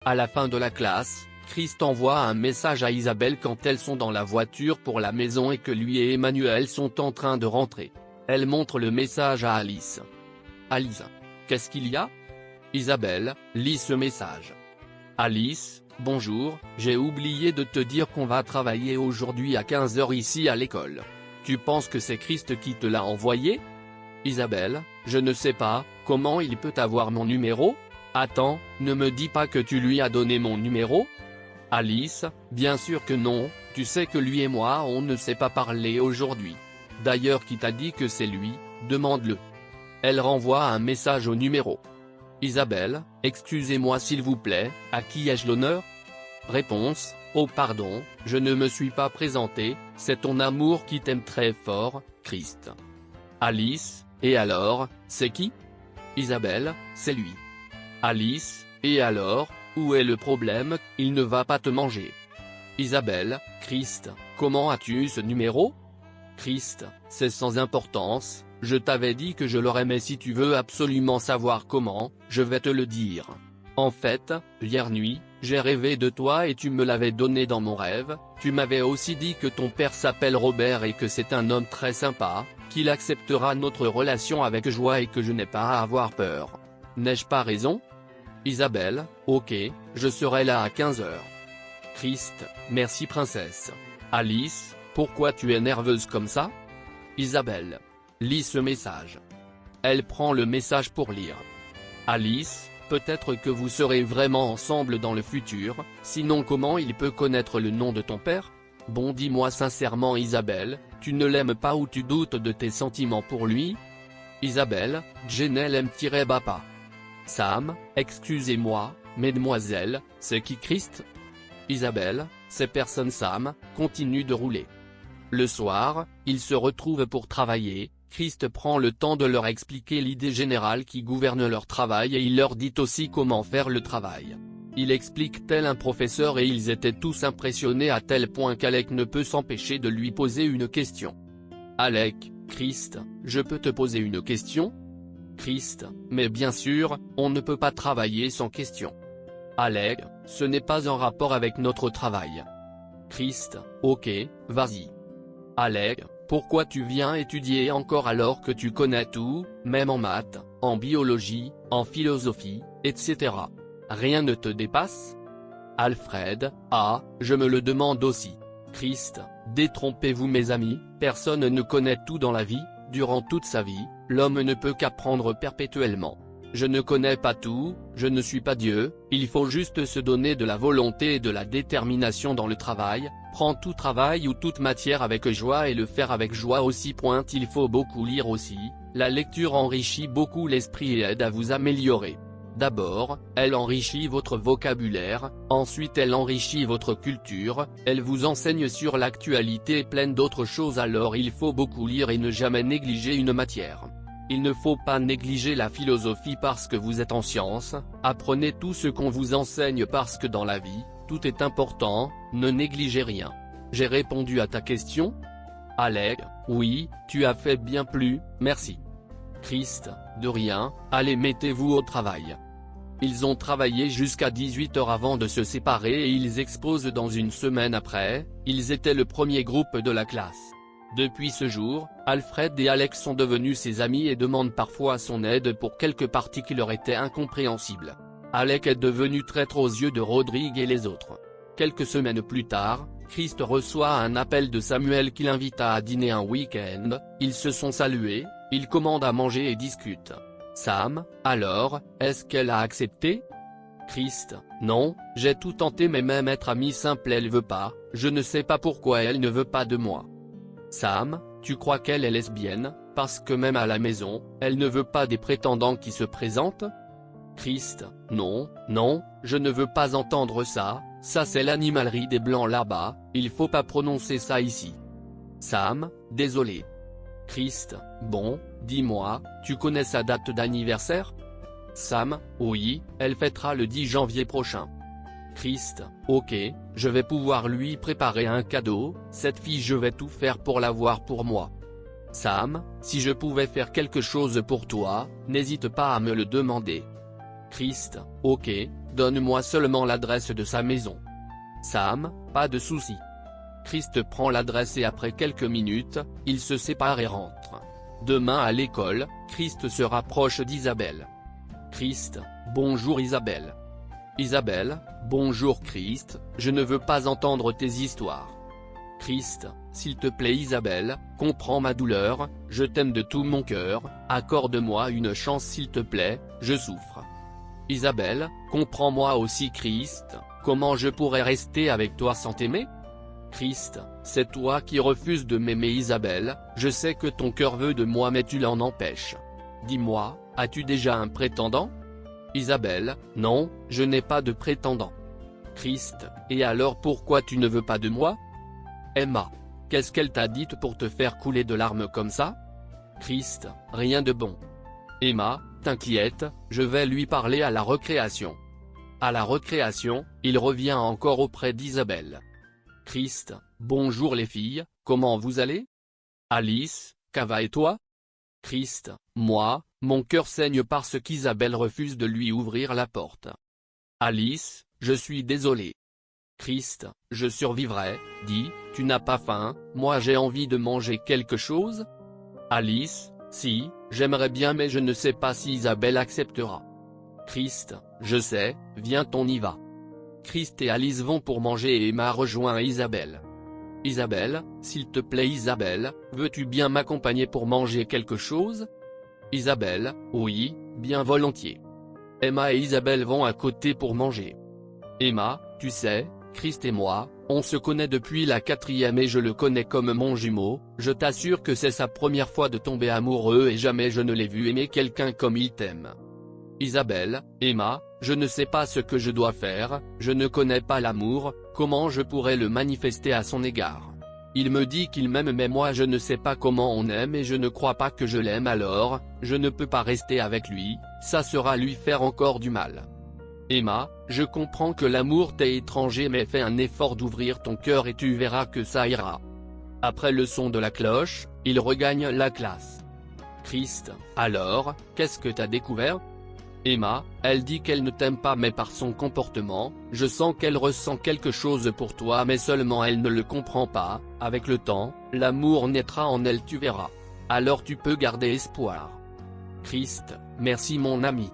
À la fin de la classe, Christ envoie un message à Isabelle quand elles sont dans la voiture pour la maison et que lui et Emmanuel sont en train de rentrer. Elle montre le message à Alice. Alice. Qu'est-ce qu'il y a? Isabelle, lis ce message. Alice, bonjour, j'ai oublié de te dire qu'on va travailler aujourd'hui à 15 h ici à l'école. Tu penses que c'est Christ qui te l'a envoyé? Isabelle, je ne sais pas, comment il peut avoir mon numéro? Attends, ne me dis pas que tu lui as donné mon numéro? Alice, bien sûr que non, tu sais que lui et moi on ne s'est pas parlé aujourd'hui. D'ailleurs qui t'a dit que c'est lui, demande-le. Elle renvoie un message au numéro. Isabelle, excusez-moi s'il vous plaît, à qui ai-je l'honneur? Réponse, oh pardon, je ne me suis pas présenté, c'est ton amour qui t'aime très fort, Christ. Alice, et alors, c'est qui? Isabelle, c'est lui. Alice, et alors, où est le problème? Il ne va pas te manger. Isabelle, Christ, comment as-tu eu ce numéro? Christ, c'est sans importance, je t'avais dit que je l'aurais mais si tu veux absolument savoir comment, je vais te le dire. En fait, hier nuit, j'ai rêvé de toi et tu me l'avais donné dans mon rêve, tu m'avais aussi dit que ton père s'appelle Robert et que c'est un homme très sympa, qu'il acceptera notre relation avec joie et que je n'ai pas à avoir peur. N'ai-je pas raison? Isabelle, ok, je serai là à 15 h. Christ, merci princesse. Alice, pourquoi tu es nerveuse comme ça? Isabelle. Lis ce message. Elle prend le message pour lire. Alice, peut-être que vous serez vraiment ensemble dans le futur, sinon comment il peut connaître le nom de ton père? Bon dis-moi sincèrement Isabelle, tu ne l'aimes pas ou tu doutes de tes sentiments pour lui? Isabelle, Jenelle aime-Bapa. Sam, excusez-moi, mesdemoiselles, c'est qui Christ? Isabelle, c'est personne Sam, continue de rouler. Le soir, ils se retrouvent pour travailler, Christ prend le temps de leur expliquer l'idée générale qui gouverne leur travail et il leur dit aussi comment faire le travail. Il explique tel un professeur et ils étaient tous impressionnés à tel point qu'Alec ne peut s'empêcher de lui poser une question. Alec, Christ, je peux te poser une question? Christ, mais bien sûr, on ne peut pas travailler sans question. Alec, ce n'est pas en rapport avec notre travail. Christ, ok, vas-y. Alec, pourquoi tu viens étudier encore alors que tu connais tout, même en maths, en biologie, en philosophie, etc. Rien ne te dépasse? Alfred, ah, je me le demande aussi. Christ, détrompez-vous mes amis, personne ne connaît tout dans la vie, durant toute sa vie, l'homme ne peut qu'apprendre perpétuellement. Je ne connais pas tout, je ne suis pas Dieu, il faut juste se donner de la volonté et de la détermination dans le travail, prends tout travail ou toute matière avec joie et le faire avec joie aussi. Il faut beaucoup lire aussi, la lecture enrichit beaucoup l'esprit et aide à vous améliorer. D'abord, elle enrichit votre vocabulaire, ensuite elle enrichit votre culture, elle vous enseigne sur l'actualité et plein d'autres choses alors il faut beaucoup lire et ne jamais négliger une matière. Il ne faut pas négliger la philosophie parce que vous êtes en sciences, apprenez tout ce qu'on vous enseigne parce que dans la vie, tout est important, ne négligez rien. J'ai répondu à ta question? Alec, oui, tu as fait bien plus, merci. Christ, de rien, allez mettez-vous au travail. Ils ont travaillé jusqu'à 18 h avant de se séparer et ils exposent dans une semaine après, ils étaient le premier groupe de la classe. Depuis ce jour, Alfred et Alex sont devenus ses amis et demandent parfois son aide pour quelques parties qui leur étaient incompréhensibles. Alec est devenu traître aux yeux de Rodrigue et les autres. Quelques semaines plus tard, Christ reçoit un appel de Samuel qui l'invita à dîner un week-end, ils se sont salués, ils commandent à manger et discutent. Sam, alors, est-ce qu'elle a accepté? Christ, non, j'ai tout tenté mais même être amie simple elle veut pas, je ne sais pas pourquoi elle ne veut pas de moi. Sam, tu crois qu'elle est lesbienne, parce que même à la maison, elle ne veut pas des prétendants qui se présentent? Christ, non, non, je ne veux pas entendre ça, ça c'est l'animalerie des blancs là-bas, il faut pas prononcer ça ici. Sam, désolé. Christ, bon, dis-moi, tu connais sa date d'anniversaire? Sam, oui, elle fêtera le 10 janvier prochain. Christ, ok, je vais pouvoir lui préparer un cadeau, cette fille je vais tout faire pour l'avoir pour moi. Sam, si je pouvais faire quelque chose pour toi, n'hésite pas à me le demander. Christ, ok, donne-moi seulement l'adresse de sa maison. Sam, pas de souci. Christ prend l'adresse et après quelques minutes, ils se séparent et rentrent. Demain à l'école, Christ se rapproche d'Isabelle. Christ, bonjour Isabelle. Isabelle, bonjour Christ, je ne veux pas entendre tes histoires. Christ, s'il te plaît Isabelle, comprends ma douleur, je t'aime de tout mon cœur, accorde-moi une chance s'il te plaît, je souffre. Isabelle, comprends-moi aussi Christ, comment je pourrais rester avec toi sans t'aimer ? Christ, c'est toi qui refuses de m'aimer Isabelle, je sais que ton cœur veut de moi mais tu l'en empêches. Dis-moi, as-tu déjà un prétendant ? Isabelle, non, je n'ai pas de prétendant. Christ, et alors pourquoi tu ne veux pas de moi ? Emma, qu'est-ce qu'elle t'a dit pour te faire couler de larmes comme ça ? Christ, rien de bon. Emma, t'inquiète, je vais lui parler à la récréation. À la récréation, il revient encore auprès d'Isabelle. Christ, bonjour les filles, comment vous allez ? Alice, Cava et toi ? Christ, moi, mon cœur saigne parce qu'Isabelle refuse de lui ouvrir la porte. Alice, je suis désolé. Christ, je survivrai, dis, tu n'as pas faim, moi j'ai envie de manger quelque chose ? Alice, si, j'aimerais bien mais je ne sais pas si Isabelle acceptera. Christ, je sais, viens on y va. Christ et Alice vont pour manger et Emma rejoint Isabelle. Isabelle, s'il te plaît Isabelle, veux-tu bien m'accompagner pour manger quelque chose ? Isabelle, oui, bien volontiers. Emma et Isabelle vont à côté pour manger. Emma, tu sais, Christ et moi, on se connaît depuis la 4e et je le connais comme mon jumeau, je t'assure que c'est sa première fois de tomber amoureux et jamais je ne l'ai vu aimer quelqu'un comme il t'aime. Isabelle, Emma, je ne sais pas ce que je dois faire, je ne connais pas l'amour, comment je pourrais le manifester à son égard ? Il me dit qu'il m'aime mais moi je ne sais pas comment on aime et je ne crois pas que je l'aime alors, je ne peux pas rester avec lui, ça sera lui faire encore du mal. Emma, je comprends que l'amour t'est étranger mais fais un effort d'ouvrir ton cœur et tu verras que ça ira. Après le son de la cloche, il regagne la classe. Christ, alors, qu'est-ce que t'as découvert ? Emma, elle dit qu'elle ne t'aime pas mais par son comportement, je sens qu'elle ressent quelque chose pour toi mais seulement elle ne le comprend pas, avec le temps, l'amour naîtra en elle tu verras. Alors tu peux garder espoir. Christ, merci mon ami.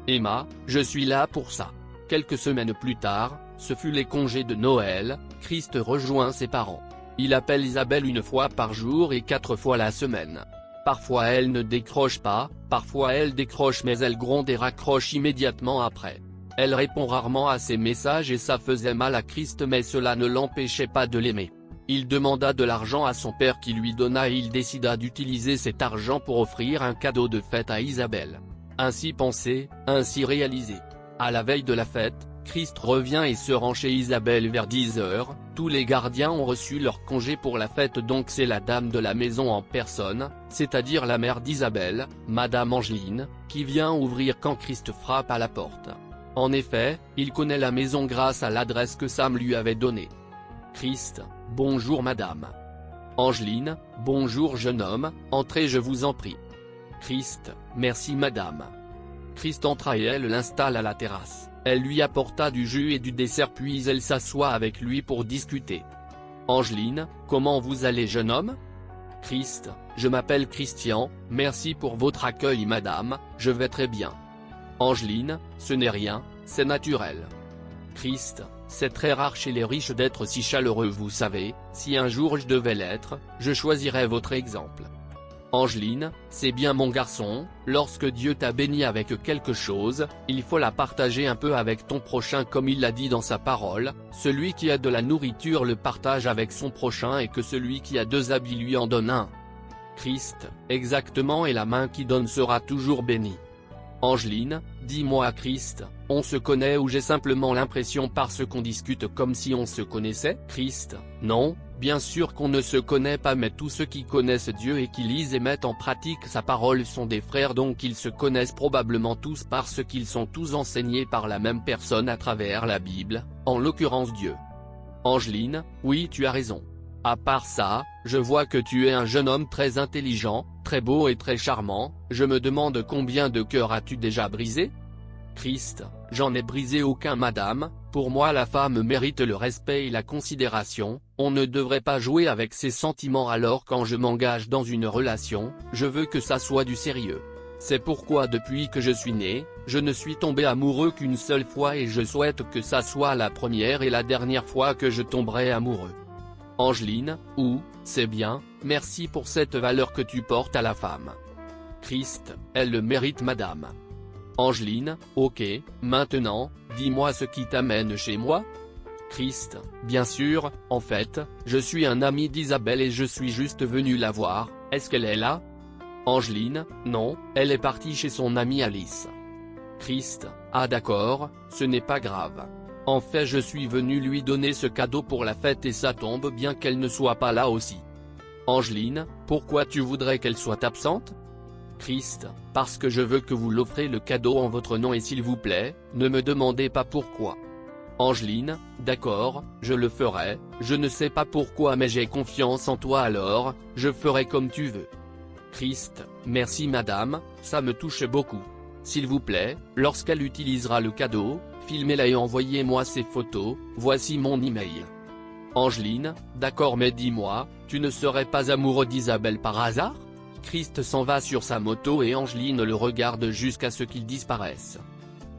Emma, je suis là pour ça. Quelques semaines plus tard, ce fut les congés de Noël, Christ rejoint ses parents. Il appelle Isabelle une fois par jour et 4 fois la semaine. Parfois elle ne décroche pas, parfois elle décroche mais elle gronde et raccroche immédiatement après. Elle répond rarement à ses messages et ça faisait mal à Christ mais cela ne l'empêchait pas de l'aimer. Il demanda de l'argent à son père qui lui donna et il décida d'utiliser cet argent pour offrir un cadeau de fête à Isabelle. Ainsi pensé, ainsi réalisé. À la veille de la fête, Christ revient et se rend chez Isabelle vers 10 h, tous les gardiens ont reçu leur congé pour la fête donc c'est la dame de la maison en personne, c'est-à-dire la mère d'Isabelle, Madame Angeline, qui vient ouvrir quand Christ frappe à la porte. En effet, il connaît la maison grâce à l'adresse que Sam lui avait donnée. Christ, bonjour madame. Angeline, bonjour jeune homme, entrez je vous en prie. Christ, merci madame. Christ entra et elle l'installe à la terrasse. Elle lui apporta du jus et du dessert puis elle s'assoit avec lui pour discuter. Angeline, comment vous allez jeune homme ? Christ, je m'appelle Christian, merci pour votre accueil madame, je vais très bien. Angeline, ce n'est rien, c'est naturel. Christ, c'est très rare chez les riches d'être si chaleureux vous savez, si un jour je devais l'être, je choisirais votre exemple. Angeline, c'est bien mon garçon, lorsque Dieu t'a béni avec quelque chose, il faut la partager un peu avec ton prochain comme il l'a dit dans sa parole, celui qui a de la nourriture le partage avec son prochain et que celui qui a 2 habits lui en donne un. Christ, exactement et la main qui donne sera toujours bénie. Angeline, dis-moi Christ, on se connaît ou j'ai simplement l'impression parce qu'on discute comme si on se connaissait ? Christ, non, bien sûr qu'on ne se connaît pas mais tous ceux qui connaissent Dieu et qui lisent et mettent en pratique sa parole sont des frères donc ils se connaissent probablement tous parce qu'ils sont tous enseignés par la même personne à travers la Bible, en l'occurrence Dieu. Angeline, oui tu as raison. À part ça, je vois que tu es un jeune homme très intelligent, très beau et très charmant, je me demande combien de cœurs as-tu déjà brisé ? Christ, j'en ai brisé aucun madame, pour moi la femme mérite le respect et la considération, on ne devrait pas jouer avec ses sentiments alors quand je m'engage dans une relation, je veux que ça soit du sérieux. C'est pourquoi depuis que je suis né, je ne suis tombé amoureux qu'une seule fois et je souhaite que ça soit la première et la dernière fois que je tomberai amoureux. Angeline, c'est bien, merci pour cette valeur que tu portes à la femme. Christ, elle le mérite madame. Angeline, ok, maintenant, dis-moi ce qui t'amène chez moi. Christ, bien sûr, en fait, je suis un ami d'Isabelle et je suis juste venu la voir, est-ce qu'elle est là? Angeline, non, elle est partie chez son amie Alice. Christ, ah d'accord, ce n'est pas grave. En fait je suis venu lui donner ce cadeau pour la fête et ça tombe bien qu'elle ne soit pas là aussi. Angeline, pourquoi tu voudrais qu'elle soit absente? Christ, parce que je veux que vous l'offrez le cadeau en votre nom et s'il vous plaît, ne me demandez pas pourquoi. Angeline, d'accord, je le ferai, je ne sais pas pourquoi mais j'ai confiance en toi alors, je ferai comme tu veux. Christ, merci madame, ça me touche beaucoup. S'il vous plaît, lorsqu'elle utilisera le cadeau, filmez-la et envoyez-moi ces photos, voici mon email. Angeline, d'accord mais dis-moi, tu ne serais pas amoureux d'Isabelle par hasard? Christ s'en va sur sa moto et Angeline le regarde jusqu'à ce qu'il disparaisse.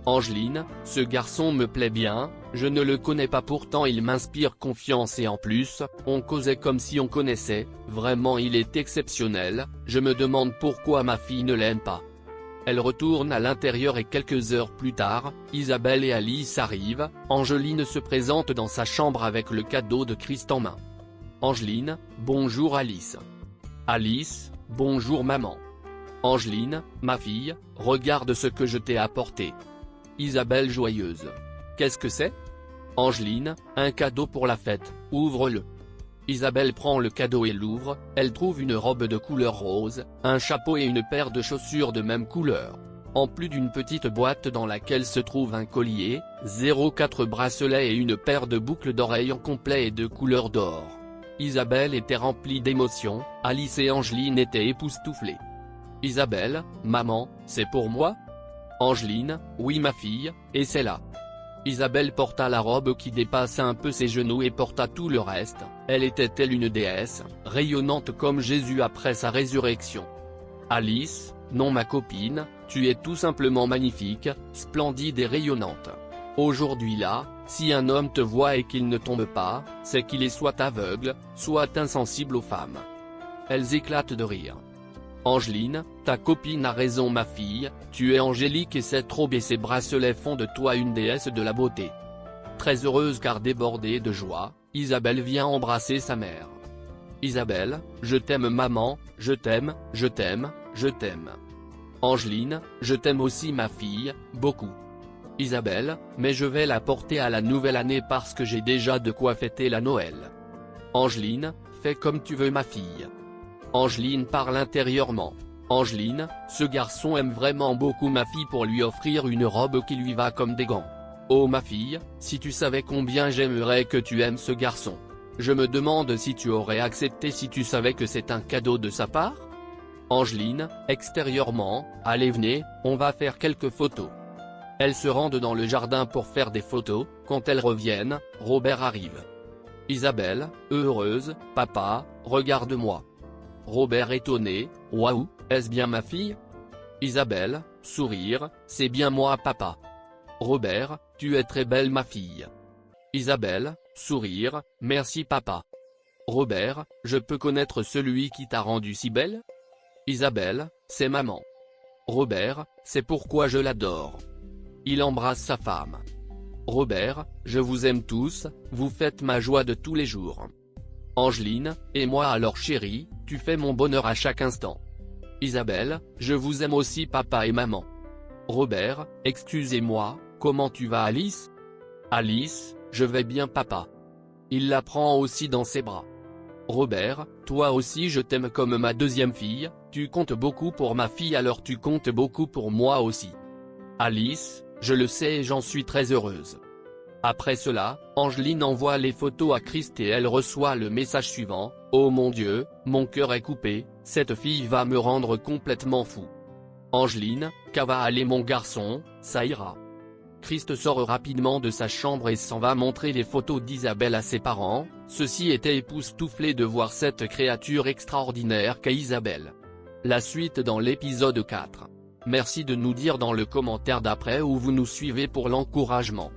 Angeline, ce garçon me plaît bien, je ne le connais pas pourtant il m'inspire confiance et en plus, on causait comme si on connaissait, vraiment il est exceptionnel, je me demande pourquoi ma fille ne l'aime pas. Elle retourne à l'intérieur et quelques heures plus tard, Isabelle et Alice arrivent, Angeline se présente dans sa chambre avec le cadeau de Christ en main. Angeline, bonjour Alice. Alice, bonjour maman. Angeline, ma fille, regarde ce que je t'ai apporté. Isabelle joyeuse. Qu'est-ce que c'est? Angeline, un cadeau pour la fête, ouvre-le. Isabelle prend le cadeau et l'ouvre, elle trouve une robe de couleur rose, un chapeau et une paire de chaussures de même couleur. En plus d'une petite boîte dans laquelle se trouve un collier, 04 bracelets et une paire de boucles d'oreilles en complet et de couleur d'or. Isabelle était remplie d'émotions, Alice et Angeline étaient époustouflées. Isabelle, maman, c'est pour moi? Angeline, oui ma fille, et c'est là. Isabelle porta la robe qui dépasse un peu ses genoux et porta tout le reste, elle était telle une déesse, rayonnante comme Jésus après sa résurrection. Alice, non ma copine, tu es tout simplement magnifique, splendide et rayonnante. Aujourd'hui là, si un homme te voit et qu'il ne tombe pas, c'est qu'il est soit aveugle, soit insensible aux femmes. Elles éclatent de rire. Angeline, ta copine a raison ma fille, tu es angélique et cette robe et ces bracelets font de toi une déesse de la beauté. Très heureuse car débordée de joie, Isabelle vient embrasser sa mère. Isabelle, je t'aime maman, je t'aime, je t'aime, je t'aime. Angeline, je t'aime aussi ma fille, beaucoup. Isabelle, mais je vais la porter à la nouvelle année parce que j'ai déjà de quoi fêter la Noël. Angeline, fais comme tu veux ma fille. Angeline parle intérieurement. Angeline, ce garçon aime vraiment beaucoup ma fille pour lui offrir une robe qui lui va comme des gants. Oh ma fille, si tu savais combien j'aimerais que tu aimes ce garçon. Je me demande si tu aurais accepté si tu savais que c'est un cadeau de sa part? Angeline, extérieurement, allez venez, on va faire quelques photos. Elles se rendent dans le jardin pour faire des photos, quand elles reviennent, Robert arrive. Isabelle, heureuse, papa, regarde-moi. Robert étonné, waouh, est-ce bien ma fille? Isabelle, sourire, c'est bien moi papa. Robert, tu es très belle ma fille. Isabelle, sourire, merci papa. Robert, je peux connaître celui qui t'a rendue si belle? Isabelle, c'est maman. Robert, c'est pourquoi je l'adore. Il embrasse sa femme. Robert, je vous aime tous, vous faites ma joie de tous les jours. Angeline, et moi alors chérie, tu fais mon bonheur à chaque instant. Isabelle, je vous aime aussi papa et maman. Robert, excusez-moi, comment tu vas Alice? Alice, je vais bien papa. Il la prend aussi dans ses bras. Robert, toi aussi je t'aime comme ma deuxième fille, tu comptes beaucoup pour ma fille alors tu comptes beaucoup pour moi aussi. Alice, je le sais et j'en suis très heureuse. Après cela, Angeline envoie les photos à Christ et elle reçoit le message suivant, oh mon Dieu, mon cœur est coupé, cette fille va me rendre complètement fou. Angeline, qu'à va aller mon garçon, ça ira. Christ sort rapidement de sa chambre et s'en va montrer les photos d'Isabelle à ses parents, ceux-ci étaient époustouflés de voir cette créature extraordinaire qu'est Isabelle. La suite dans l'épisode 4. Merci de nous dire dans le commentaire d'après où vous nous suivez pour l'encouragement.